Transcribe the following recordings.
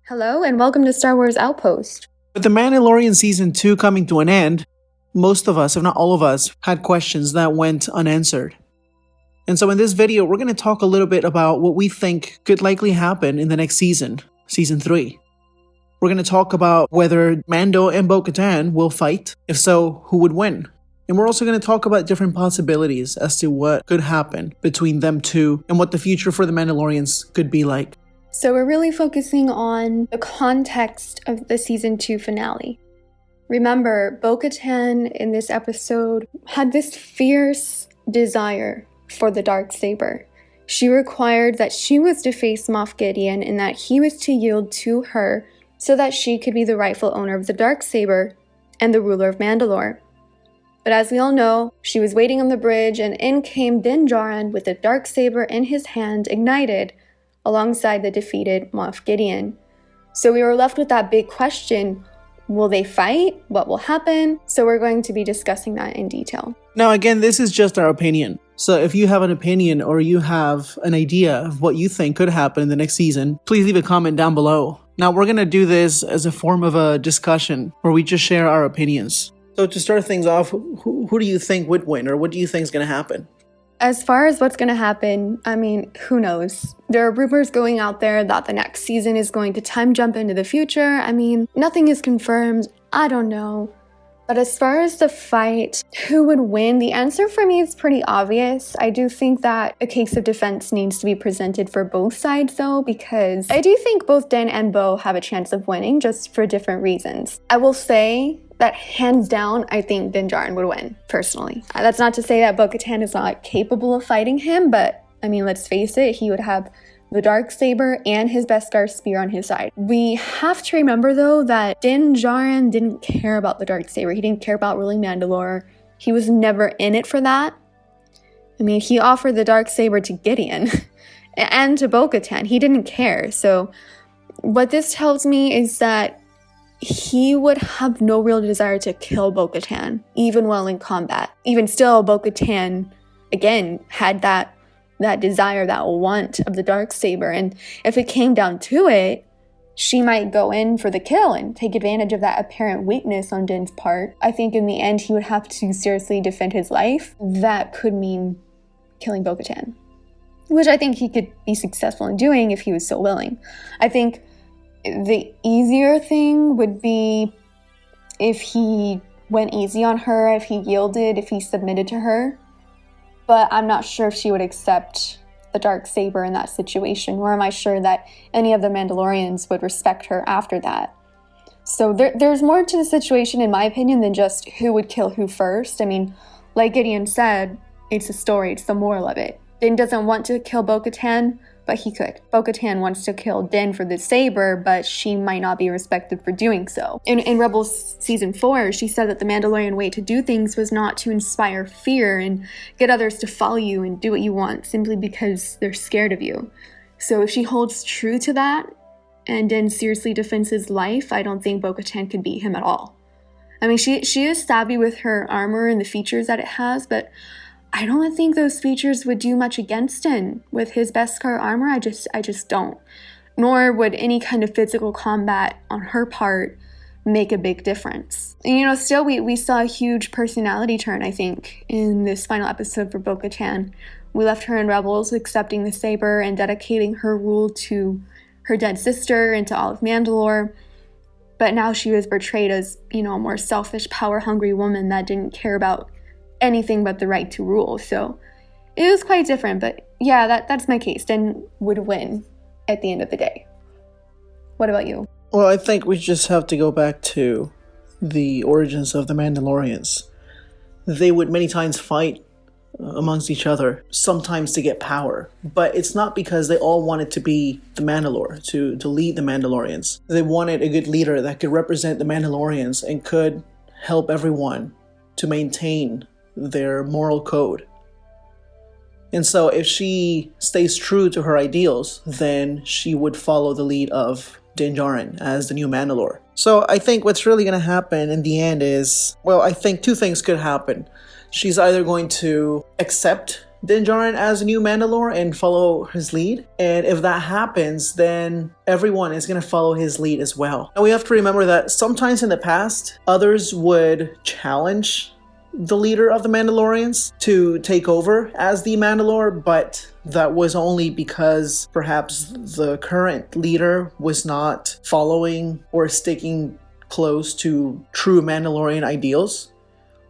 Hello and welcome to Star Wars Outpost. With The Mandalorian Season 2 coming to an end, most of us, if not all of us, had questions that went unanswered. And so in this video, we're going to talk a little bit about what we think could likely happen in the next season, Season 3. We're going to talk about whether Mando and Bo-Katan will fight. If so, who would win? And we're also going to talk about different possibilities as to what could happen between them two and what the future for the Mandalorians could be like. So we're really focusing on the context of the Season 2 finale. Remember, Bo-Katan in this episode had this fierce desire for the Darksaber. She required that she was to face Moff Gideon and that he was to yield to her so that she could be the rightful owner of the Darksaber and the ruler of Mandalore. But as we all know, she was waiting on the bridge and in came Djarin with the Darksaber in his hand ignited alongside the defeated Moff Gideon. So we were left with that big question, will they fight? What will happen? So we're going to be discussing that in detail. Now again, this is just our opinion. So if you have an opinion or you have an idea of what you think could happen in the next season, please leave a comment down below. Now we're going to do this as a form of a discussion where we just share our opinions. So to start things off, who do you think would win or what do you think is going to happen? As far as what's going to happen, who knows? There are rumors going out there that the next season is going to time jump into the future. Nothing is confirmed. I don't know. But as far as the fight, who would win? The answer for me is pretty obvious. I do think that a case of defense needs to be presented for both sides though, because I do think both Din and Bo have a chance of winning just for different reasons. I will say that hands down, I think Djarin would win, personally. That's not to say that Bo-Katan is not capable of fighting him, but let's face it, he would have the Darksaber and his Beskar spear on his side. We have to remember though that Djarin didn't care about the Darksaber. He didn't care about ruling Mandalore. He was never in it for that. He offered the Darksaber to Gideon and to Bo-Katan. He didn't care. So what this tells me is that he would have no real desire to kill Bo-Katan, even while in combat. Even still, Bo-Katan, again, had that desire, that want of the Darksaber, and if it came down to it, she might go in for the kill and take advantage of that apparent weakness on Din's part. I think in the end, he would have to seriously defend his life. That could mean killing Bo-Katan, which I think he could be successful in doing if he was so willing. I think the easier thing would be if he went easy on her, if he yielded, if he submitted to her. But I'm not sure if she would accept the Darksaber in that situation, nor am I sure that any of the Mandalorians would respect her after that. So there's more to the situation, in my opinion, than just who would kill who first. Like Gideon said, it's a story, it's the moral of it. Din doesn't want to kill Bo-Katan, but he could. Bo-Katan wants to kill Din for the saber, but she might not be respected for doing so. In Rebels Season 4, she said that the Mandalorian way to do things was not to inspire fear and get others to follow you and do what you want simply because they're scared of you. So if she holds true to that, and Din seriously defends his life, I don't think Bo-Katan could beat him at all. She is savvy with her armor and the features that it has, but I don't think those features would do much against him with his Beskar armor. I just don't. Nor would any kind of physical combat on her part make a big difference. Still we saw a huge personality turn, I think, in this final episode for Bo-Katan. We left her in Rebels accepting the saber and dedicating her rule to her dead sister and to all of Mandalore. But now she was portrayed as, a more selfish, power-hungry woman that didn't care about anything but the right to rule. So it was quite different, but yeah, that's my case. Din would win at the end of the day. What about you? Well, I think we just have to go back to the origins of the Mandalorians. They would many times fight amongst each other, sometimes to get power, but it's not because they all wanted to be the Mandalore, to lead the Mandalorians. They wanted a good leader that could represent the Mandalorians and could help everyone to maintain their moral code. And so if she stays true to her ideals, then she would follow the lead of Djarin as the new Mandalore. So I think what's really going to happen in the end is, I think two things could happen. She's either going to accept Din Djarin as a new Mandalore and follow his lead. And if that happens, then everyone is going to follow his lead as well. And we have to remember that sometimes in the past, others would challenge the leader of the Mandalorians to take over as the Mandalore, but that was only because perhaps the current leader was not following or sticking close to true Mandalorian ideals,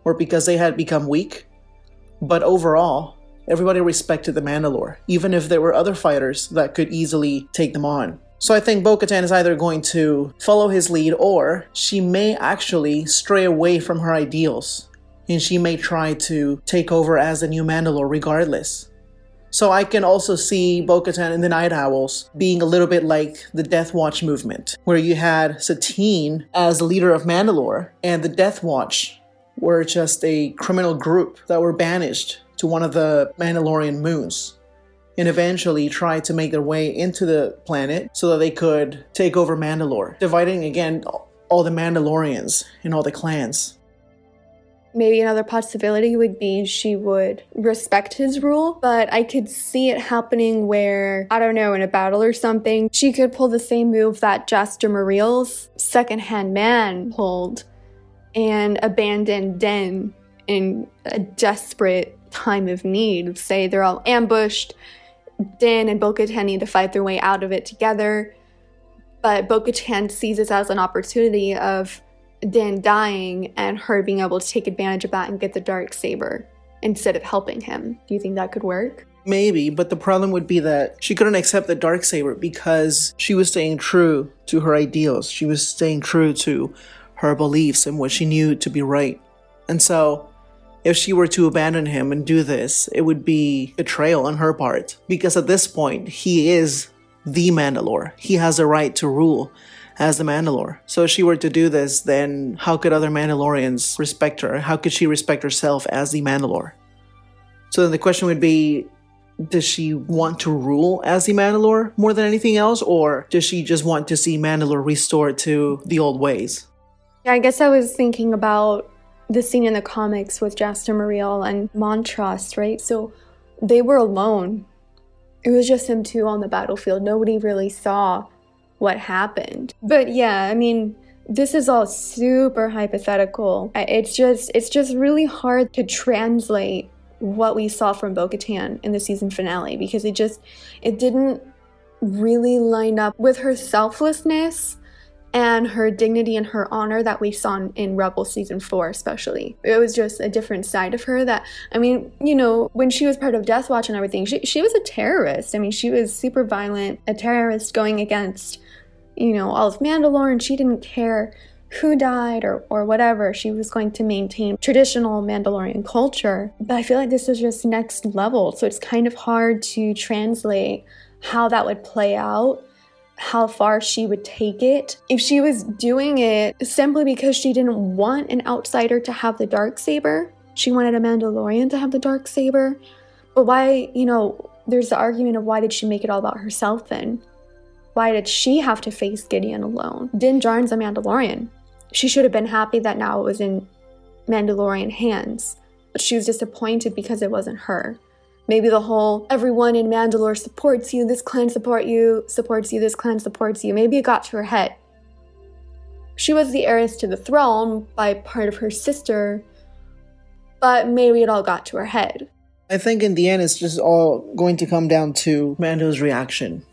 or because they had become weak. But overall, everybody respected the Mandalore, even if there were other fighters that could easily take them on. So I think Bo-Katan is either going to follow his lead, or she may actually stray away from her ideals, and she may try to take over as the new Mandalore regardless. So I can also see Bo-Katan and the Night Owls being a little bit like the Death Watch movement, where you had Satine as the leader of Mandalore, and the Death Watch were just a criminal group that were banished to one of the Mandalorian moons, and eventually tried to make their way into the planet so that they could take over Mandalore, dividing again all the Mandalorians and all the clans. Maybe another possibility would be she would respect his rule, but I could see it happening where, I don't know, in a battle or something, she could pull the same move that Jaster Muriel's second-hand man pulled and abandon Din in a desperate time of need. Say they're all ambushed, Din and Bo-Katan need to fight their way out of it together, but Bo-Katan sees this as an opportunity of Din dying and her being able to take advantage of that and get the Darksaber instead of helping him. Do you think that could work? Maybe, but the problem would be that she couldn't accept the Darksaber because she was staying true to her ideals. She was staying true to her beliefs and what she knew to be right. And so if she were to abandon him and do this, it would be betrayal on her part. Because at this point, he is the Mandalore. He has a right to rule as the Mandalore. So if she were to do this, then how could other Mandalorians respect her? How could she respect herself as the Mandalore? So then the question would be, does she want to rule as the Mandalore more than anything else? Or does she just want to see Mandalore restored to the old ways? Yeah, I guess I was thinking about the scene in the comics with Jaster Muriel and Montrose, right? So they were alone. It was just them two on the battlefield. Nobody really saw what happened. But yeah, I mean, this is all super hypothetical. It's just really hard to translate what we saw from Bo-Katan in the season finale, because it didn't really line up with her selflessness and her dignity and her honor that we saw in Rebel Season 4 especially. It was just a different side of her that, I mean, you know, when she was part of Death Watch and everything, she was a terrorist. I mean, she was super violent, a terrorist going against, you know, all of Mandalore, and she didn't care who died or whatever. She was going to maintain traditional Mandalorian culture. But I feel like this is just next level, so it's kind of hard to translate how that would play out, how far she would take it. If she was doing it simply because she didn't want an outsider to have the Darksaber, she wanted a Mandalorian to have the Darksaber, but why, you know, there's the argument of why did she make it all about herself then? Why did she have to face Gideon alone? Din Djarin's a Mandalorian. She should have been happy that now it was in Mandalorian hands, but she was disappointed because it wasn't her. Maybe the whole, everyone in Mandalore supports you, this clan supports you, this clan supports you. Maybe it got to her head. She was the heiress to the throne by part of her sister, but maybe it all got to her head. I think in the end, it's just all going to come down to Mando's reaction.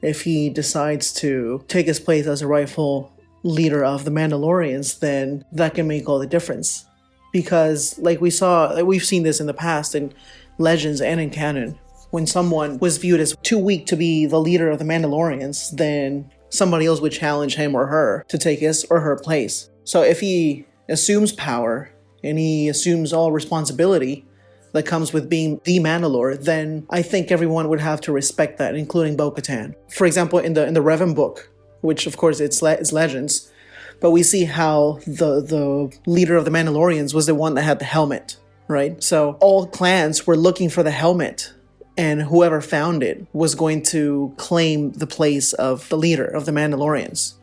If he decides to take his place as a rightful leader of the Mandalorians, then that can make all the difference. Because we've seen this in the past in Legends and in canon. When someone was viewed as too weak to be the leader of the Mandalorians, then somebody else would challenge him or her to take his or her place. So if he assumes power and he assumes all responsibility that comes with being the Mandalore, then I think everyone would have to respect that, including Bo-Katan. For example, in the Revan book, which of course it's Legends, but we see how the leader of the Mandalorians was the one that had the helmet, right? So all clans were looking for the helmet, and whoever found it was going to claim the place of the leader of the Mandalorians.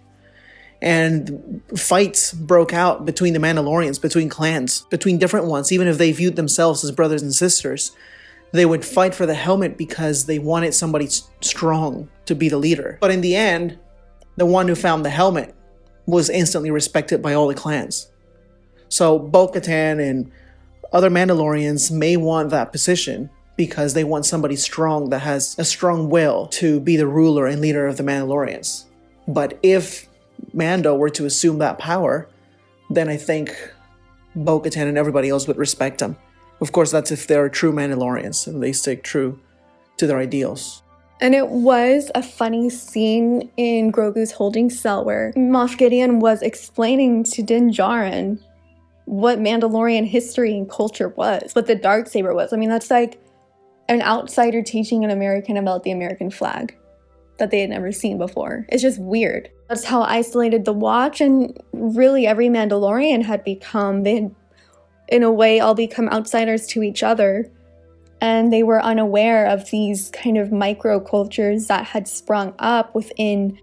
And fights broke out between the Mandalorians, between clans, between different ones, even if they viewed themselves as brothers and sisters. They would fight for the helmet because they wanted somebody strong to be the leader. But in the end, the one who found the helmet was instantly respected by all the clans. So Bo-Katan and other Mandalorians may want that position because they want somebody strong that has a strong will to be the ruler and leader of the Mandalorians. But if Mando were to assume that power, then I think Bo-Katan and everybody else would respect him. Of course, that's if they're true Mandalorians and they stick true to their ideals. And it was a funny scene in Grogu's holding cell where Moff Gideon was explaining to Din Djarin what Mandalorian history and culture was, what the Darksaber was. I mean, that's like an outsider teaching an American about the American flag that they had never seen before. It's just weird. That's how isolated the Watch and really every Mandalorian had become. They had, in a way, all become outsiders to each other. And they were unaware of these kind of micro-cultures that had sprung up within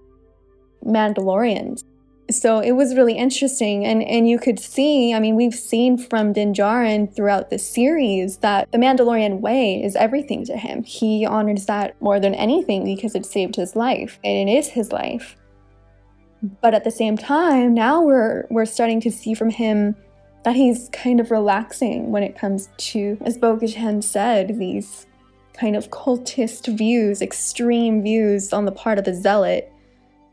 Mandalorians. So it was really interesting. And you could see, I mean, we've seen from Din Djarin throughout the series that the Mandalorian way is everything to him. He honors that more than anything because it saved his life. And it is his life. But at the same time, now we're starting to see from him that he's kind of relaxing when it comes to, as Bo-Katan said, these kind of cultist views, extreme views on the part of the Zealot.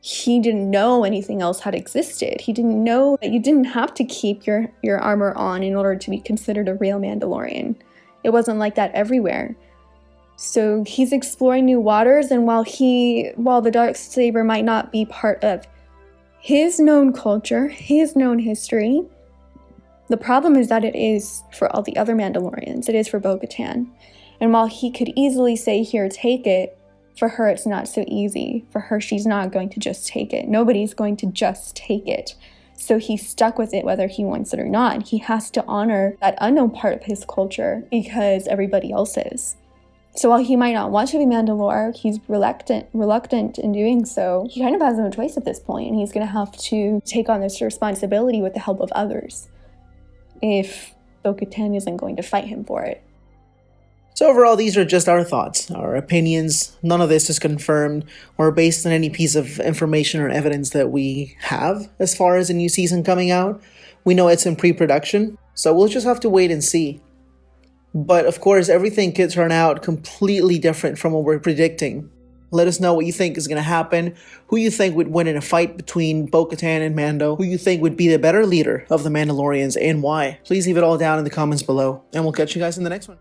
He didn't know anything else had existed. He didn't know that you didn't have to keep your armor on in order to be considered a real Mandalorian. It wasn't like that everywhere. So he's exploring new waters, and while the Darksaber might not be part of his known culture, his known history, the problem is that it is for all the other Mandalorians. It is for Bo-Katan. And while he could easily say, here, take it, for her it's not so easy. For her, she's not going to just take it. Nobody's going to just take it. So he's stuck with it whether he wants it or not. He has to honor that unknown part of his culture because everybody else is. So while he might not want to be Mandalore, he's reluctant in doing so. He kind of has no choice at this point, and he's going to have to take on this responsibility with the help of others if Bo-Katan isn't going to fight him for it. So overall, these are just our thoughts, our opinions. None of this is confirmed or based on any piece of information or evidence that we have as far as a new season coming out. We know it's in pre-production, so we'll just have to wait and see. But of course, everything could turn out completely different from what we're predicting. Let us know what you think is going to happen, who you think would win in a fight between Bo-Katan and Mando, who you think would be the better leader of the Mandalorians, and why. Please leave it all down in the comments below, and we'll catch you guys in the next one.